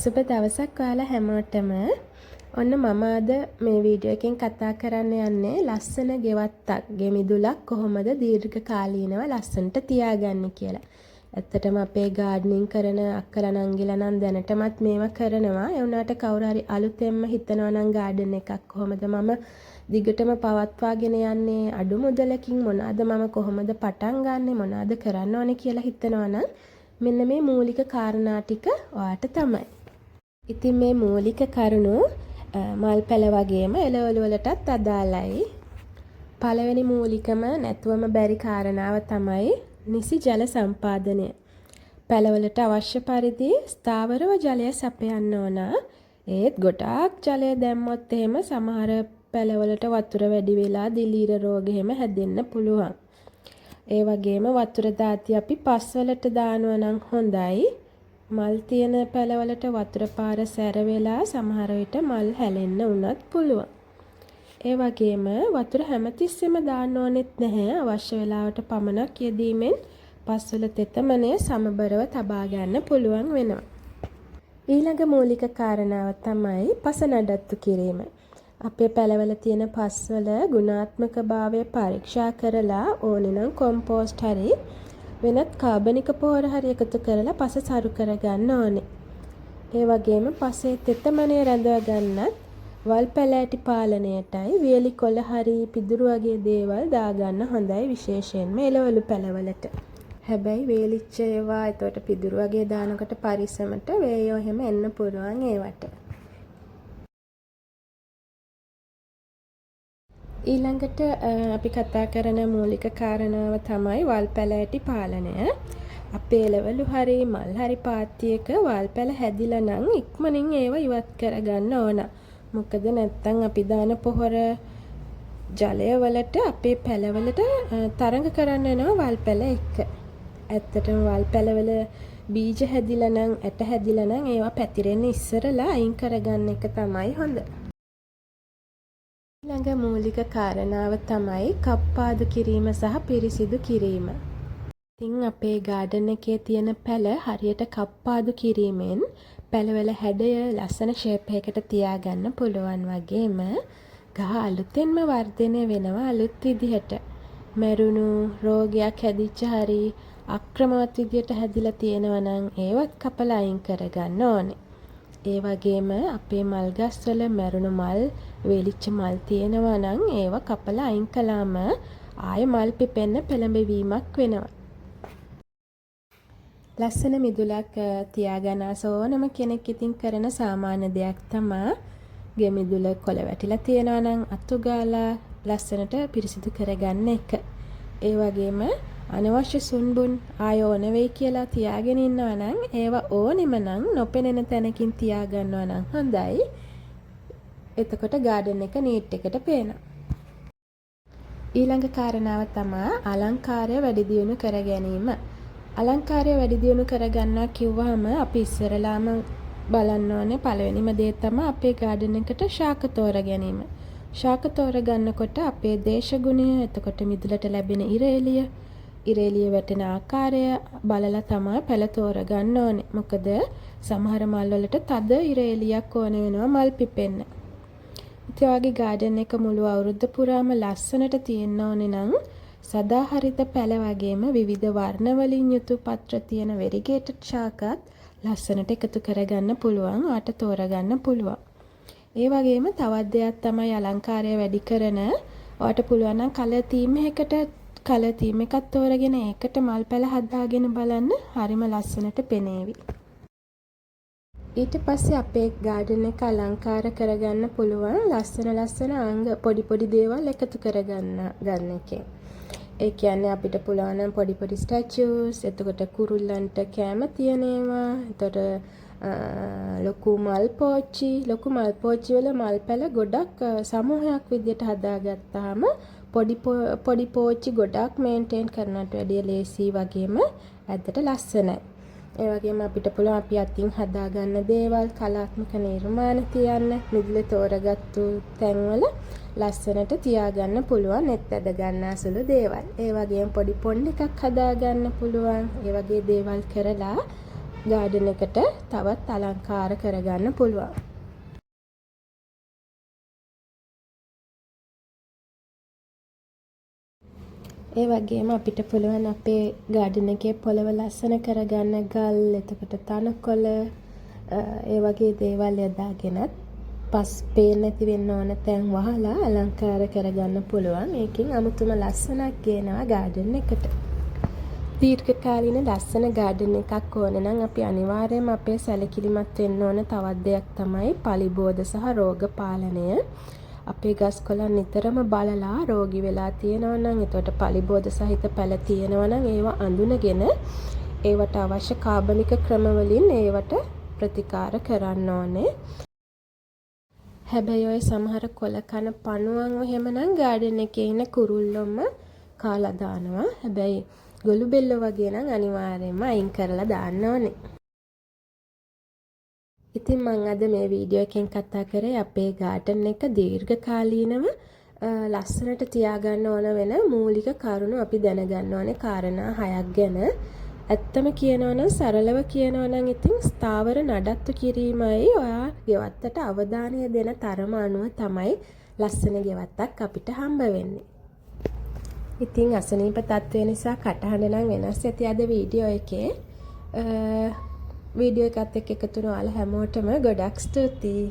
සුබ දවසක් ඔයාලා හැමෝටම. ඔන්න මම අද මේ වීඩියෝ එකෙන් කතා කරන්න යන්නේ ලස්සන ගෙවත්තක්, ගෙමිදුලක් කොහොමද දීර්ඝ කාලීනව ලස්සනට තියාගන්නේ කියලා. ඇත්තටම අපේ ගාඩනින් කරන අක්කලා නංගිලා නම් දැනටමත් මේවා කරනවා. ඒ වුණාට කවුරු හරි අලුතෙන්ම හිතනවා නම් ගාඩන් එකක් කොහොමද මම දිගටම පවත්වාගෙන යන්නේ, අඩු මුදලකින් මොනවාද මම කොහොමද පටන් ගන්නෙ, මොනවාද කරන්න ඕනේ කියලා හිතනවා නම් මෙන්න මේ මූලික කාරණා ටික ඔයාට තමයි. ඉතින් මේ මූලික කරුණු මල් පැල වගේම එළවලු වලටත් අදාළයි. පළවෙනි මූලිකම නැතුවම බැරි කාරණාව තමයි නිසි ජල සම්පාදනය. පැලවලට අවශ්‍ය පරිදි ස්ථාවරව ජලය සපයන්න ඕන. ඒත් ගොඩාක් ජලය දැම්මොත් එහෙම සමහර පැලවලට වතුර වැඩි වෙලා දිලීර රෝග එහෙම හැදෙන්න පුළුවන්. ඒ වගේම වතුර දාති අපි පස්වලට දානවා නම් හොඳයි. මල් තියෙන පැලවලට වතුර පාර සැර වෙලා සමහර විට මල් හැලෙන්න උනත් පුළුවන්. ඒ වගේම වතුර හැමතිස්සෙම දාන්න ඕනෙත් නැහැ. අවශ්‍ය වෙලාවට පමණක් යෙදීමෙන් පස්වල තෙතමනය සමබරව තබා ගන්න පුළුවන් වෙනවා. ඊළඟ මූලික කාරණාව තමයි පස නඩත්තු කිරීම. අපේ පැලවල තියෙන පස්වල ගුණාත්මක භාවය පරීක්ෂා කරලා ඕනේ නම් කොම්පෝස්ට් හරි වෙනත් කාබනික පොහොර හරි එකතු කරලා පස සරු කරගන්න ඕනේ. ඒ වගේම පසේ තෙතමනය රැඳව ගන්නත් වල් පැලෑටි පාලනයටයි වියලි කොළ හරි පිදුරු වගේ දේවල් දාගන්න හොඳයි, විශේෂයෙන්ම එළවලු පැලවලට. හැබැයි වේලිච්ච ඒවා එතකොට පිදුරු වගේ දානකොට පරිස්සමට වේයෝ එහෙම එන්න පුළුවන් ඒවට. ඊළඟට අපි කතා කරන මූලික කාරණාව තමයි වල් පැලෑටි පාලනය. අපේ එළවලු හරි මල් හරි පාත්තියක වල් පැල හැදිලා නම් ඉක්මනින් ඒව ඉවත් කරගන්න ඕන. මොකද නැත්තම් අපි දාන පොහොර ජලය වලට අපේ පැලවලට තරඟ කරන්න යනවා වල් පැල එක්ක. ඇත්තටම වල් පැලවල බීජ හැදිලා නම් ඇට හැදිලා නම් ඒවා පැතිරෙන්න ඉස්සරලා අයින් කරගන්න එක තමයි හොඳ. ඊළඟ මූලික කාරණාව තමයි කප්පාදු කිරීම සහ පිරිසිදු කිරීම. ඉතින් අපේ ගාඩන් එකේ තියෙන පැල හරියට කප්පාදු කිරීමෙන් පැලවල හැඩය ලස්සන ෂේප් එකකට තියාගන්න පුළුවන් වගේම ගහ අලුතෙන්ම වර්ධනය වෙනවා අලුත් විදිහට. මැරුණු රෝගයක් හැදිච්ච හරි අක්‍රමවත් විදිහට හැදිලා තියෙනවා නම් ඒවත් කපලා අයින් කරගන්න ඕනේ. ඒ වගේම අපේ මල් ගස්වල මැරුණු මල්, වේලිච්ච මල් තියෙනවා නම් ඒවා කපලා අයින් කළාම ආයෙ මල් පිපෙන්න පෙළඹවීමක් වෙනවා. ලස්සන මිදුලක් තියාගන්න ඕනම කෙනෙක් ඉතින් කරන සාමාන්‍ය දෙයක් තමයි ගෙමිදුල කොළ වැටිලා තියෙනවා නම් අතු ගාලා ලස්සනට පිරිසිදු කරගන්න එක. ඒ වගේම අනවශ්‍ය සුන්බුන් ආය ඕන වෙයි කියලා තියාගෙන ඉන්නවා නම් ඒවා ඕනෙම නම් නොපෙනෙන තැනකින් තියාගන්නවා නම් හොඳයි. එතකොට ගාඩන් එක නීට් එකට පේනවා. ඊළඟ කාරණාව තමයි අලංකාරය වැඩි දියුණු කර ගැනීම. අලංකාරය වැඩි දියුණු කරගන්නවා කිව්වහම අපි ඉස්සරලාම බලන්න ඕනේ පළවෙනිම දේ තමයි අපේ ගාඩන් එකට ශාක තෝර ගැනීම. ශාක තෝර ගන්නකොට අපේ දේශගුණය, එතකොට මිදුලට ලැබෙන ඉර එළිය වැටෙන ආකාරය බලලා තමයි පැල තෝර ගන්න ඕනේ. මොකද සමහර මල් වලට තද ඉර එළියක් ඕන වෙනවා මල් පිපෙන්න. ඉතින් ඔයගේ ගාඩන් එක මුළු අවුරුද්ද පුරාම ලස්සනට තියෙන්න ඕනේ නම් සදාහරිත පැල වගේම විවිධ වර්ණ වලින් යුතු පත්‍ර තියෙන වෙරිගේටඩ් ශාකත් ලස්සනට එකතු කරගන්න පුළුවන්, වාට තෝරගන්න පුළුවන්. ඒ වගේම තවත් දෙයක් තමයි අලංකාරය වැඩි කරන වාට පුළුවන් නම් කලර් තීම් එකක් තෝරගෙන ඒකට මල් පැල හදාගෙන බලන්න හරිම ලස්සනට පෙනේවි. ඊට පස්සේ අපේ ගාඩන් එක අලංකාර කරගන්න පුළුවන් ලස්සන අංග පොඩි දේවල් එකතු කරගන්න එකෙන්. ඒ කියන්නේ අපිට පුළුවන් නම් පොඩි ස්ටැචුස්, එතකොට කුරුල්ලන්ට කැම තියෙන ඒවා, එතකොට ලොකු මල් පෝච්චි වල මල් පැල ගොඩක් සමූහයක් විදියට හදාගත්තාම පොඩි පෝච්චි ගොඩක් මේන්ටේන් කරනට වැඩිය ලේසි වගේම ඇත්තට ලස්සනයි. ඒ වගේම අපිට පුළුවන් අපි අතින් හදාගන්න දේවල්, කලාත්මක නිර්මාණ තියන්න මිදුලේ තෝරගත්තු තැන්වල ලස්සනට තියාගන්න පුළුවන්, නෙත් ඇද ගන්න සුළු දේවල්. ඒ වගේම පොඩි පොන්ඩ් එකක් හදාගන්න පුළුවන්. ඒ වගේ දේවල් කරලා ගාඩන් එකට තවත් අලංකාර කරගන්න පුළුවන්. ඒ වගේම අපිට පුළුවන් අපේ ගාඩන් එකේ පොළව ලස්සන කරගන්න ගල්, එතකොට තනකොළ, ඒ වගේ දේවල් යොදාගෙනත් පස් පේන්නේ නැති වෙන්න ඕන තැන් වහලා අලංකාර කරගන්න පුළුවන්. ඒකෙන් අමුතුම ලස්සනක් ගේනවා ගාඩන් එකට. දීර්ඝකාලීන ලස්සන ගාඩන් එකක් ඕන නම් අපි අනිවාර්යයෙන්ම අපේ සැලකිලිමත් වෙන්න ඕන තවත් දෙයක් තමයි පලිබෝධ සහ රෝග පාලනය. අපේ ගස් කොළන් නිතරම බලලා රෝගී වෙලා තියෙනවා නම්, එතකොට පලිබෝධ සහිත පැල තියෙනවා නම් ඒවා අඳුනගෙන ඒවට අවශ්‍ය කාබනික ක්‍රම වලින් ඒවට ප්‍රතිකාර කරන්න ඕනේ. හැබැයි ඔය සමහර කොළ කන පණුවන් එහෙමනම් ගාඩන් එකේ ඉන්න කුරුල්ලොම කාලා දානවා. හැබැයි ගොළු බෙල්ලෝ වගේ නම් අනිවාර්යයෙන්ම අයින් කරලා දාන්න ඕනේ. ඉතින් මම අද මේ වීඩියෝ එකෙන් කතා කරේ අපේ ගාඩන් එක දීර්ඝකාලීනව ලස්සනට තියාගන්න ඕන වෙන මූලික කරුණු අපි දැනගන්න ඕනේ කාරණා 6ක් ගැන. ඇත්තම කියනවා නම් සරලව කියනවා නම් ඉතින් ස්ථාවර නඩත්තු කිරීමයි ඔයා ගෙවත්තට අවධානය දෙන තරම අනුව තමයි ලස්සන ගෙවත්තක් අපිට හම්බ වෙන්නේ. ඉතින් අසනීප තත්ත්වය නිසා කටහඬ නම් වෙනස් ඇති අද වීඩියෝ එකේ. වීඩියෝ එකත් එක්ක එකතු වුණ ඔයාලා හැමෝටම ගොඩක් ස්තුතියි.